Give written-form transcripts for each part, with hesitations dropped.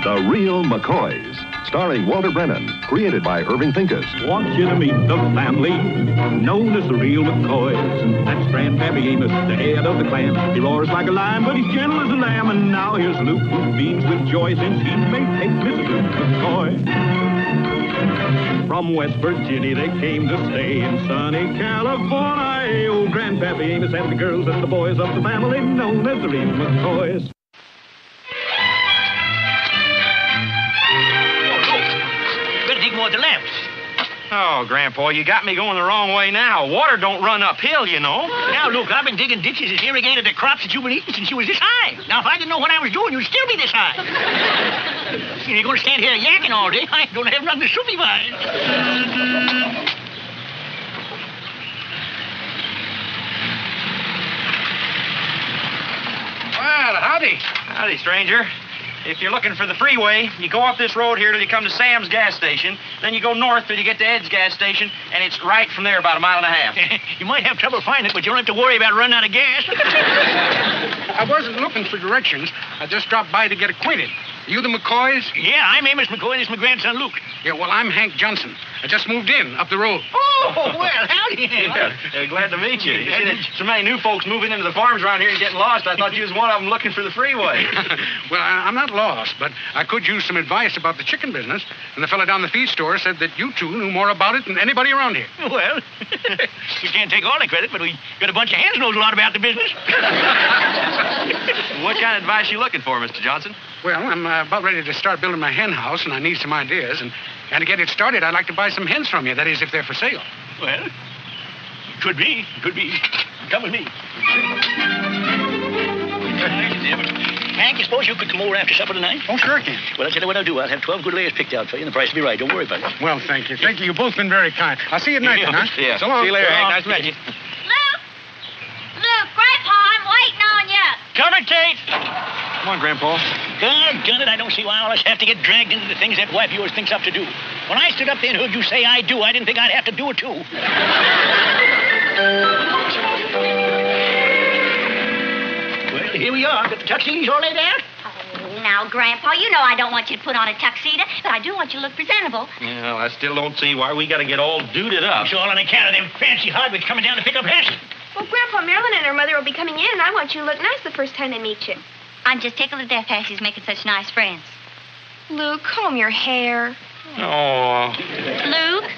The Real McCoys, starring Walter Brennan, created by Irving Pincus. Want you to meet the family known as the Real McCoys. That's Grandpappy Amos, the head of the clan. He roars like a lion, but he's gentle as a lamb. And now here's Luke, who beams with joy since he may take Mrs. Luke McCoy. From West Virginia they came to stay in sunny California. Oh, Grandpappy Amos and the girls and the boys of the family known as the Real McCoys. More to left. Oh, Grandpa, you got me going the wrong way now. Water don't run uphill, you know. Now, look, I've been digging ditches that irrigated the crops that you've been eating since you was this high. Now, if I didn't know what I was doing, you'd still be this high. You're going to stand here yakking all day. I ain't going to have nothing to supervise. Well, howdy. Howdy, stranger. If you're looking for the freeway, you go up this road here till you come to Sam's gas station. Then you go north till you get to Ed's gas station, and it's right from there about a mile and a half. You might have trouble finding it, but you don't have to worry about running out of gas. I wasn't looking for directions. I just dropped by to get acquainted. You the McCoys? Yeah, I'm Amos McCoy, and this is my grandson, Luke. Yeah, well, I'm Hank Johnson. I just moved in up the road. Oh, well, howdy. Yeah, glad to meet you. You see, there's so many new folks moving into the farms around here and getting lost. I thought you was one of them looking for the freeway. Well, I'm not lost, but I could use some advice about the chicken business. And the fella down the feed store said that you two knew more about it than anybody around here. Well, we can't take all the credit, but we got a bunch of hands knows a lot about the business. What kind of advice you looking for, Mr. Johnson? Well, I'm about ready to start building my hen house, and I need some ideas. And to get it started, I'd like to buy some hens from you. That is, if they're for sale. Well, could be. Come with me. Hank, you suppose you could come over after supper tonight? Oh, sure I can. Well, I'll tell you what I'll do. I'll have 12 good layers picked out for you, and the price will be right. Don't worry about it. Well, thank you. Thank you. You've both been very kind. I'll see you at night, then, huh? Yeah. So long. See you later, Hank. Nice to meet you. Luke, Grandpa, I'm waiting on you. Coming, Kate. Come on, Grandpa. Doggone it, I don't see why all us have to get dragged into the things that wife of yours thinks up to do. When I stood up there and heard you say I do, I didn't think I'd have to do it, too. Well, here we are. Got the tuxedos all laid out? Oh, now, Grandpa, you know I don't want you to put on a tuxedo, but I do want you to look presentable. Well, I still don't see why we got to get all duded up. It's all on account of them fancy Hardwicks coming down to pick up Hanson. Well, Grandpa, Marilyn and her mother will be coming in, and I want you to look nice the first time they meet you. I'm just tickled to death Hassie's making such nice friends. Luke, comb your hair. Oh. Luke?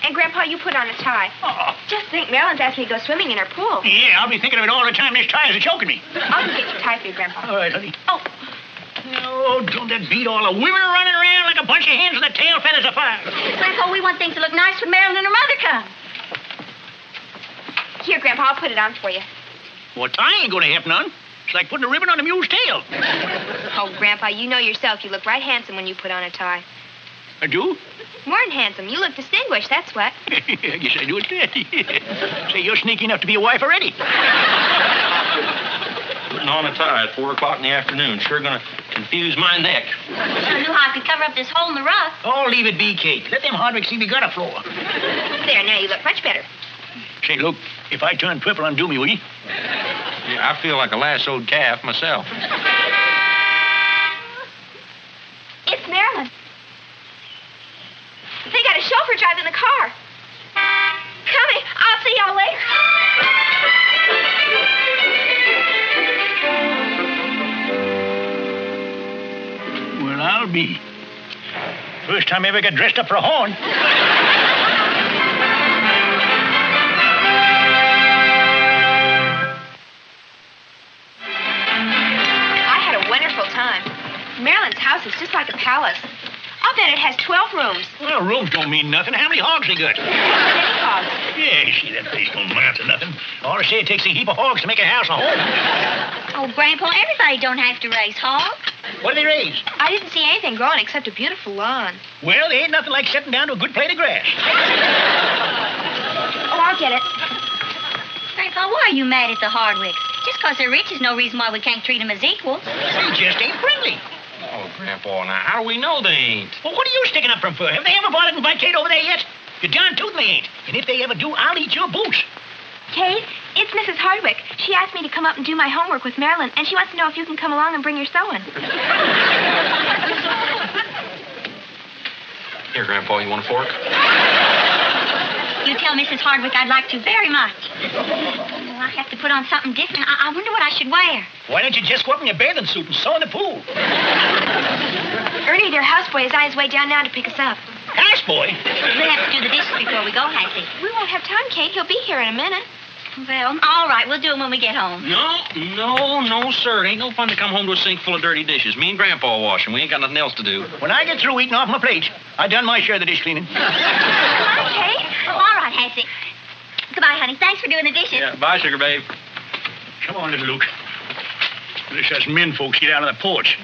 And, Grandpa, you put on a tie. Oh. Just think, Marilyn's asked me to go swimming in her pool. Yeah, I'll be thinking of it all the time this tie is choking me. I'll go get your tie for you, Grandpa. All right, honey. Oh, don't that beat all the women running around like a bunch of hens with their tail feathers afire? Grandpa, we want things to look nice when Marilyn and her mother come. Here, Grandpa, I'll put it on for you. Well, tie ain't going to help none. It's like putting a ribbon on a mule's tail. Oh, Grandpa, you know yourself you look right handsome when you put on a tie. I do? More than handsome. You look distinguished, that's what. I guess I do it then. Say, you're sneaky enough to be a wife already. Putting on a tie at 4 o'clock in the afternoon. Sure going to confuse my neck. I knew how I could cover up this hole in the rug. Oh, leave it be, Kate. Let them Hardwicks see we got a floor. There, now you look much better. Say, look, if I turn purple, undo me, will you? Yeah, I feel like a lassoed calf myself. It's Marilyn. They got a chauffeur driving the car. Coming. I'll see y'all later. Well, I'll be. First time I ever got dressed up for a horn. Marilyn's house is just like a palace. I'll bet it has 12 rooms. Well, rooms don't mean nothing. How many hogs they got? Many hogs. Yeah, you see, that place don't amount to nothing. All I say, it takes a heap of hogs to make a house a home. Oh, Grandpa, everybody don't have to raise hogs. What do they raise? I didn't see anything growing except a beautiful lawn. Well, there ain't nothing like sitting down to a good plate of grass. Oh, I'll get it. Grandpa, why are you mad at the Hardwicks? Just because they're rich is no reason why we can't treat them as equals. They just ain't friendly. Oh, Grandpa, now, how do we know they ain't? Well, what are you sticking up for? Have they ever bothered to invite Kate over there yet? You're darn tootin' they ain't. And if they ever do, I'll eat your boots. Kate, it's Mrs. Hardwick. She asked me to come up and do my homework with Marilyn, and she wants to know if you can come along and bring your sewing. Here, Grandpa, you want a fork? You tell Mrs. Hardwick I'd like to very much. Oh, I have to put on something different. I wonder what I should wear. Why don't you just go up in your bathing suit and sew in the pool? Ernie, their houseboy is on his way down now to pick us up. Houseboy? We'll have to do the dishes before we go, Hattie. We won't have time, Kate. He'll be here in a minute. Well, all right. We'll do them when we get home. No, sir. It ain't no fun to come home to a sink full of dirty dishes. Me and Grandpa wash them. We ain't got nothing else to do. When I get through eating off my plate, I done my share of the dish cleaning. Okay. Oh, all right, Hattie. Goodbye, honey. Thanks for doing the dishes. Yeah, bye, sugar babe. Come on, little Luke. Let's us men folks get out on the porch.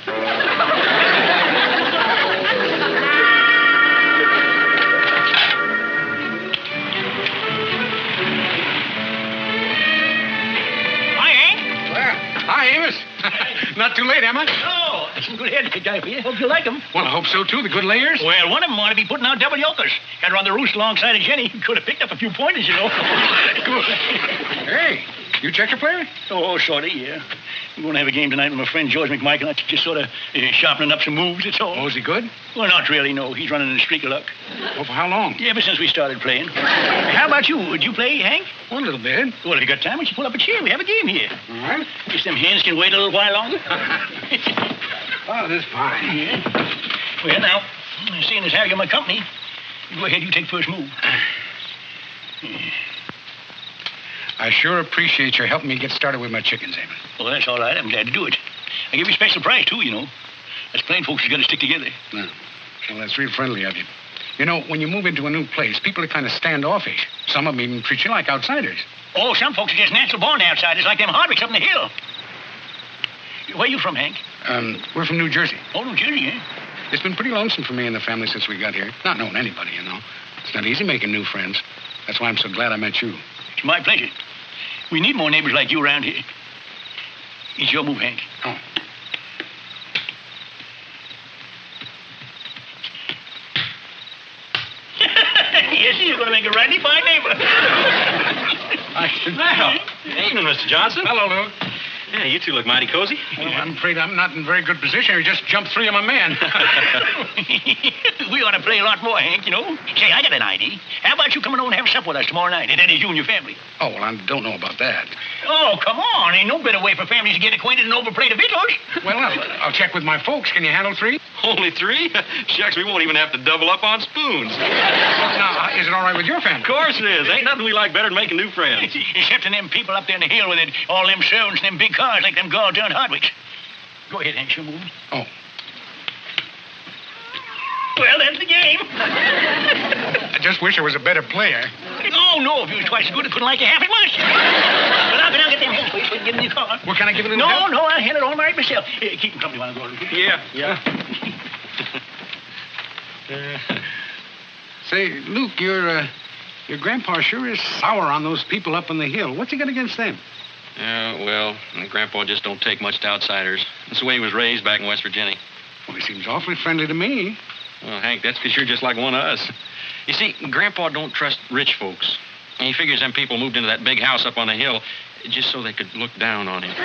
Hi, Amos. Not too late, am I? Oh, some good heads picked out for you. Hope you like them. Well, I hope so, too. The good layers. Well, one of them ought to be putting out double yokers. Got her on the roost alongside of Jenny. Could have picked up a few pointers, you know. Good. Hey, you checker player? Oh, sorta, yeah. I'm going to have a game tonight with my friend George McMichael. I'm just sort of sharpening up some moves, that's all. Oh, is he good? Well, not really, no. He's running a streak of luck. Oh, for how long? Yeah, ever since we started playing. How about you? Would you play, Hank? Oh, a little bit. Well, if you got time, why don't you pull up a chair? We have a game here. All right. Guess them hens can wait a little while longer. Oh, this is fine. Yeah. Well, now, seeing as how you're my company, go ahead, you take first move. I sure appreciate your helping me get started with my chickens, Amos. Well, that's all right. I'm glad to do it. I give you a special price, too, you know. Us plain folks has got to stick together. No. Well, that's real friendly of you. You know, when you move into a new place, people are kind of standoffish. Some of them even treat you like outsiders. Oh, some folks are just natural born outsiders, like them Hardwicks up in the hill. Where you from, Hank? We're from New Jersey. Oh, New Jersey, eh? It's been pretty lonesome for me and the family since we got here. Not knowing anybody, you know. It's not easy making new friends. That's why I'm so glad I met you. It's my pleasure. We need more neighbors like you around here. It's your move, Hank. Oh. Yes, you're going to make a righty fine neighbor. Well, evening, Mr. Johnson. Hello, Luke. Yeah, you two look mighty cozy. Well, I'm afraid I'm not in very good position. You just jumped three of my men. We ought to play a lot more, Hank, you know. Say, I got an idea. How about you coming over and have supper with us tomorrow night? And that is you and your family. Oh, well, I don't know about that. Oh, come on. Ain't no better way for families to get acquainted than over a plate of victuals. Well, I'll check with my folks. Can you handle three? Only three? Shucks, we won't even have to double up on spoons. Now, is it all right with your family? Of course it is. Ain't nothing we like better than making new friends. Excepting them people up there in the hill with it, all them servants and them big cars like them gall-darned Hardwicks. Go ahead, Hank, show move. Oh. Well, that's the game. I just wish I was a better player. No, if you was twice as good, I couldn't like you half as much. But I'll get them hens for you so you can give them your car. Well, can I give it a little help? No, I'll handle it all right myself. Keep them company while I go. Yeah. Say, Luke, your grandpa sure is sour on those people up on the hill. What's he got against them? Well, Grandpa just don't take much to outsiders. That's the way he was raised back in West Virginia. Well, he seems awfully friendly to me. Well, Hank, that's because you're just like one of us. You see, Grandpa don't trust rich folks. And he figures them people moved into that big house up on the hill just so they could look down on him. So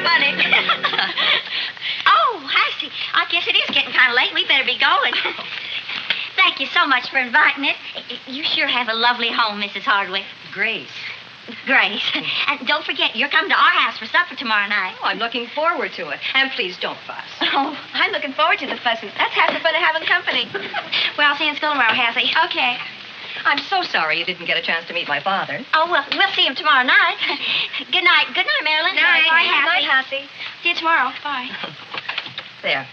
funny. Oh, I see. I guess it is getting kind of late. We better be going. Thank you so much for inviting us. You sure have a lovely home, Mrs. Hardwick. Grace. Grace. And don't forget, you're coming to our house for supper tomorrow night. Oh, I'm looking forward to it. And please don't fuss. Oh, I'm looking forward to the fussing. That's half the fun of having company. well, I'll see you in school tomorrow, Hattie. Okay. I'm so sorry you didn't get a chance to meet my father. Oh, well, we'll see him tomorrow night. Good night. Good night, Marilyn. Night. Bye, Night, Hattie. Hattie. See you tomorrow. Bye. There.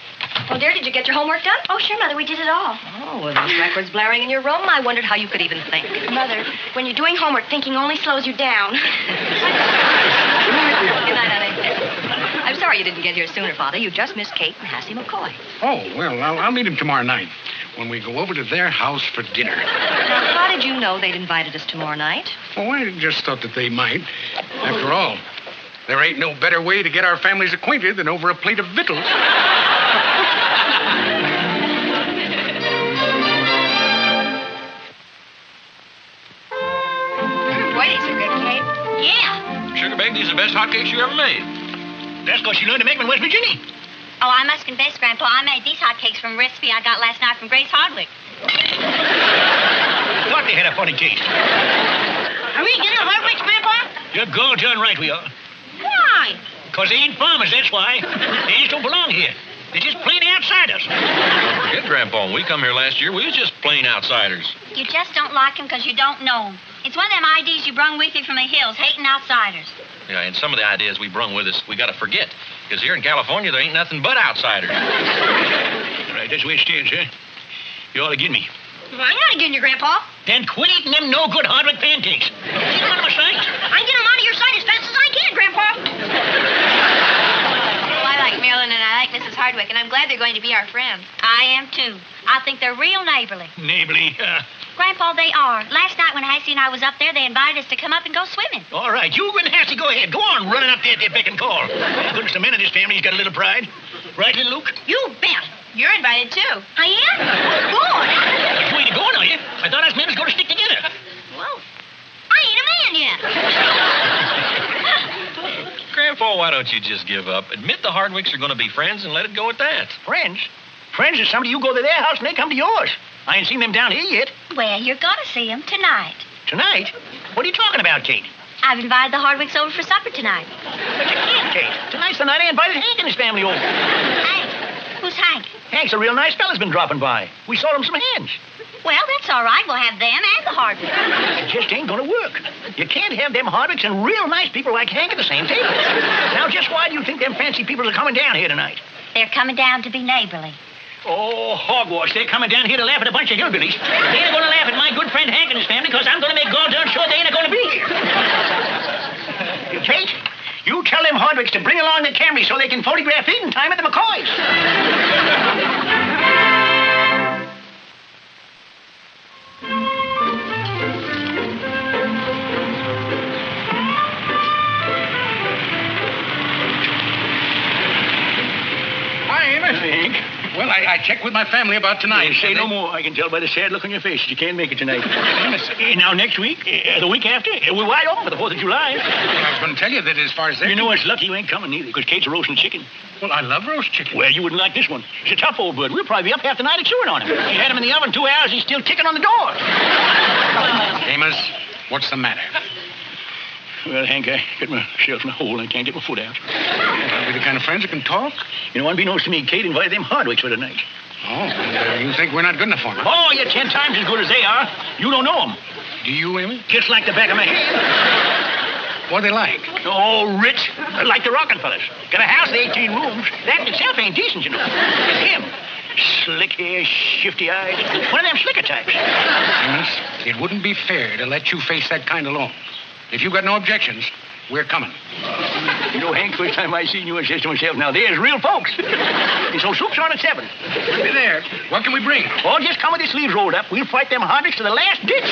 Well, dear, did you get your homework done? Oh, sure, Mother. We did it all. Oh, with those records blaring in your room, I wondered how you could even think. Mother, when you're doing homework, thinking only slows you down. Good night, honey. I'm sorry you didn't get here sooner, Father. You just missed Kate and Hassie McCoy. Oh, well, I'll meet him tomorrow night when we go over to their house for dinner. Now, how did you know they'd invited us tomorrow night? Oh, I just thought that they might. After all, there ain't no better way to get our families acquainted than over a plate of victuals. Boy, these are good, Kate. Yeah. Sugar babe, these are the best hotcakes you ever made. That's because she learned to make them in West Virginia. Oh, I must confess, Grandpa, I made these hotcakes from a recipe I got last night from Grace Hardwick. Thought they had a funny taste. Are we getting Hardwick's, Grandpa? You're goddamn right we are. Why? Because they ain't farmers, that's why. They just don't belong here. They're just plain outsiders. Forget Grandpa. When we come here last year, we was just plain outsiders. You just don't like them because you don't know them. It's one of them ideas you brung with you from the hills, hating outsiders. Yeah, and some of the ideas we brung with us, we got to forget. Because here in California, there ain't nothing but outsiders. Right, that's the way it stands, huh? You ought to give me. Well, I'm not getting you, Grandpa. Then quit eating them no-good Hardwick pancakes. Get them out of my sight. I get them out of your sight as fast as I can, Grandpa. Well, I like Marilyn and I like Mrs. Hardwick, and I'm glad they're going to be our friends. I am, too. I think they're real neighborly. Neighborly. Grandpa, they are. Last night when Hassie and I was up there, they invited us to come up and go swimming. All right, you and Hassie, go ahead. Go on running up there at their beck and call. Goodness, the man of this family's got a little pride. Right, little Luke? You bet. You're invited, too. I am? Good. That's the way to go, are you? I thought us men was going to stick together. Well, I ain't a man yet. Grandpa, why don't you just give up? Admit the Hardwicks are going to be friends and let it go at that. Friends? Friends is somebody you go to their house and they come to yours. I ain't seen them down here yet. Well, you're going to see them tonight. Tonight? What are you talking about, Kate? I've invited the Hardwicks over for supper tonight. But you can't, Kate. Tonight's the night I invited Hank and his family over. Hank? Who's Hank? Hank's a real nice fella's been dropping by. We sold him some hens. Well, that's all right. We'll have them and the Hardwicks. It just ain't gonna work. You can't have them Hardwicks and real nice people like Hank at the same table. Now, just why do you think them fancy people are coming down here tonight? They're coming down to be neighborly. Oh, hogwash. They're coming down here to laugh at a bunch of hillbillies. They ain't gonna laugh at my good friend Hank and his family because I'm gonna make goddamn sure they ain't gonna be here. Kate, you tell them Hardwicks to bring along the Camry so they can photograph feeding time at the McCoys. Hi, Amos. Hank. Well, I checked with my family about tonight. Say no more. I can tell by the sad look on your face that you can't make it tonight. Amos. Now, next week, the week after, we're wide open for the 4th of July. I was going to tell you that as far as that... You know, it's lucky you ain't coming either, because Kate's roasting chicken. Well, I love roast chicken. Well, you wouldn't like this one. He's a tough old bird. We'll probably be up half the night at chewing on him. You had him in the oven 2 hours, he's still ticking on the door. Amos, what's the matter? Well, Hank, I got myself in a hole and I can't get my foot out. Are we the kind of friends that can talk? You know, unbeknownst to me, Kate invited them Hardwicks for tonight. Oh, you think we're not good enough for them? Oh, you're 10 times as good as they are. You don't know them. Do you, Amos? Just like the back of my head. What are they like? Oh, rich. Like the Rockefellers. Got a house with 18 rooms. That in itself ain't decent, you know. It's him. Slick hair, shifty-eyed. One of them slicker types. Amos, it wouldn't be fair to let you face that kind alone. If you've got no objections, we're coming. You know, Hank, first time I seen you, I says to myself, now there's real folks. So soup's on at 7. Hey there. What can we bring? Oh, just come with your sleeves rolled up. We'll fight them Hardwicks to the last ditch.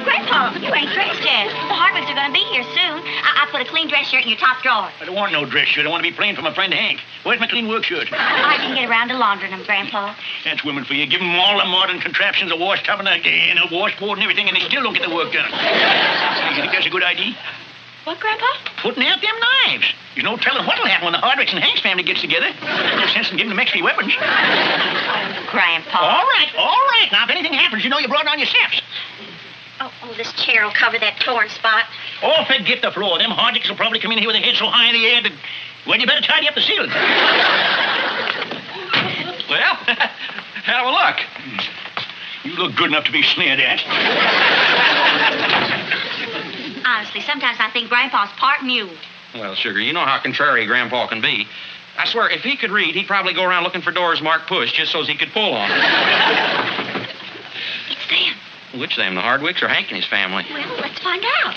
Grandpa, you ain't dressed yet. The Hardwicks are going to be here soon. I put a clean dress shirt in your top drawer. I don't want no dress shirt. I want to be plain for my friend Hank. Where's my clean work shirt? I didn't get around to laundering them, Grandpa. That's women for you. Give them all the modern contraptions, a wash tub and a washboard and everything, and they still don't get the work done. You think that's a good idea? What, Grandpa? Putting out them knives. There's no telling what'll happen when the Hardwicks and Hank's family gets together. No sense in giving them extra weapons. Grandpa. All right. Now, if anything happens, you know you brought on yourselves. Oh, this chair will cover that torn spot. Oh, forget the floor. Them Hardwicks will probably come in here with their heads so high in the air that, well, you better tidy up the ceiling. Well, have a look. You look good enough to be sneered at. Honestly, sometimes I think Grandpa's part mule. Well, Sugar, you know how contrary Grandpa can be. I swear, if he could read, he'd probably go around looking for doors marked push just so he could pull on them. It's them. Which them, the Hardwicks or Hank and his family? Well, let's find out.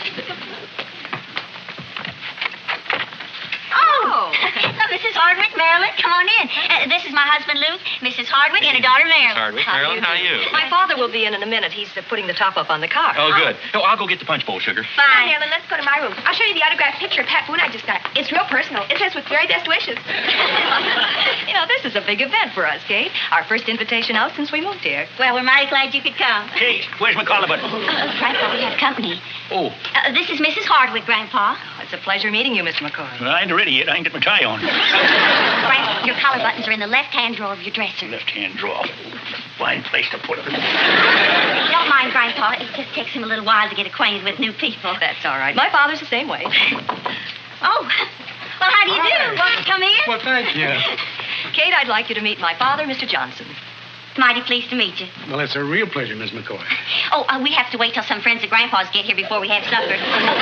Oh! Look, Mrs. Mrs. Hardwick, Marilyn, come on in. This is my husband, Luke, Mrs. Hardwick, and her daughter, Marilyn. Hardwick. Marilyn, how are you? My father will be in a minute. He's putting the top up on the car. Oh, good. Oh, I'll go get the punch bowl, sugar. Come on, Fine. Marilyn, let's go to my room. I'll show you the autographed picture of Pat Boone I just got. It's real personal. It says with very best wishes. You know, this is a big event for us, Kate. Our first invitation out since we moved here. Well, we're mighty glad you could come. Kate, where's my collar button? Grandpa, we have company. Oh, This is Mrs. Hardwick, Grandpa. It's a pleasure meeting you, Mr. McCoy. well, I ain't ready yet. I ain't got my tie on. Grandpa, your collar buttons are in the left-hand drawer of your dresser. Left-hand drawer. Fine place to put them. Don't mind, Grandpa. It just takes him a little while to get acquainted with new people. That's all right. My father's the same way. Oh, well, how do you do? Want to come in? Well, thank you. Kate, I'd like you to meet my father, Mr. Johnson. Mighty pleased to meet you. Well, it's a real pleasure, Miss McCoy. Oh, we have to wait till some friends of Grandpa's get here before we have supper.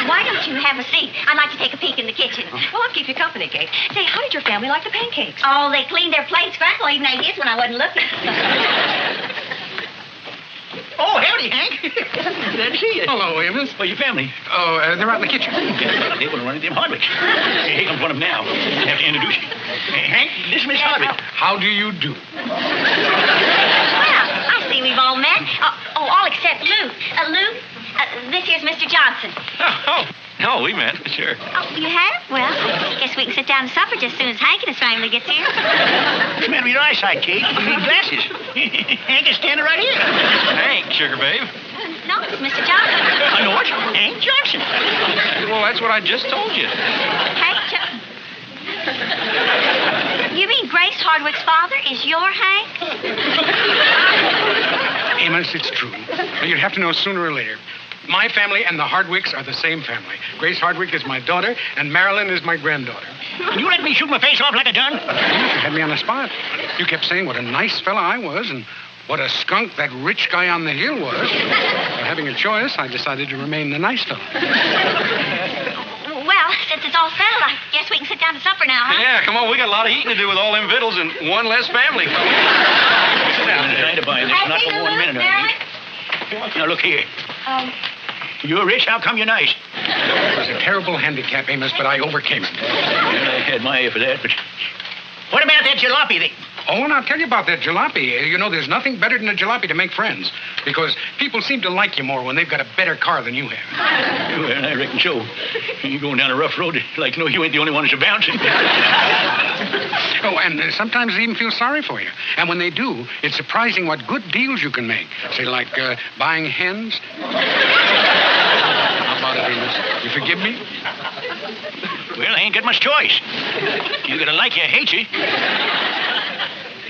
Why don't you have a seat? I'd like to take a peek in the kitchen. Well, I'll keep you company, Kate. Say, how did your family like the pancakes? Oh, they cleaned their plates. Grandpa even ate his when I wasn't looking. Oh, howdy, Hank. Glad to see you. Hello, Amos. Well, your family. Oh, they're out in the kitchen. Yeah, they want to run into them Hardwicks. Here comes one of them now. Have to introduce you. Hank, this is Miss Hardwick. How do you do? Well, I see we've all met. All except Luke. Luke, this here's Mr. Johnson. No, we met, sure. Oh, you have? Well, I guess we can sit down and supper just as soon as Hank and his family gets here. What's the matter with your eyesight, Kate? You need glasses. Hank is standing right here. Hank, sugar babe. No, it's Mr. Johnson. I know it. Hank Johnson. Well, that's what I just told you. Hank Johnson. You mean Grace Hardwick's father is your Hank? Amos, it's true. You'd have to know sooner or later. My family and the Hardwicks are the same family. Grace Hardwick is my daughter, and Marilyn is my granddaughter. You let me shoot my face off like I done? You had me on the spot. You kept saying what a nice fella I was and what a skunk that rich guy on the hill was. So having a choice, I decided to remain the nice fella. Well, since it's all settled, I guess we can sit down to supper now, huh? Yeah, come on. We got a lot of eating to do with all them victuals and one less family. Sit down. I'm trying to buy this. Not for 1 minute. Marilyn? Now, look here. You're rich. How come you're nice? It was a terrible handicap, Amos, but I overcame it. Well, I had my eye for that, but... What about that jalopy thing? Oh, and I'll tell you about that jalopy. You know, there's nothing better than a jalopy to make friends. Because people seem to like you more when they've got a better car than you have. Well, I reckon so. You're going down a rough road. Like, no, you ain't the only one that's a bouncing. Oh, and sometimes they even feel sorry for you. And when they do, it's surprising what good deals you can make. Say, like buying hens. How about it, Amos? You forgive me? Well, I ain't got much choice. You gotta like you or hate you.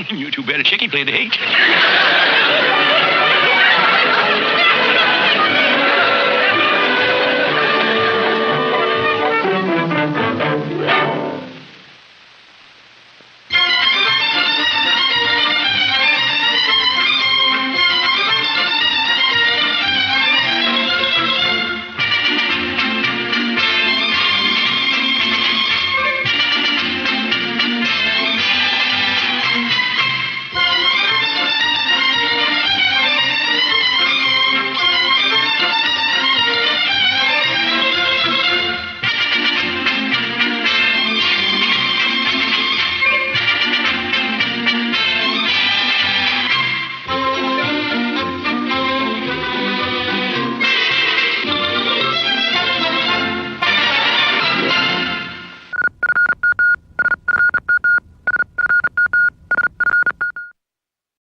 You're too bad a chicken play to hate.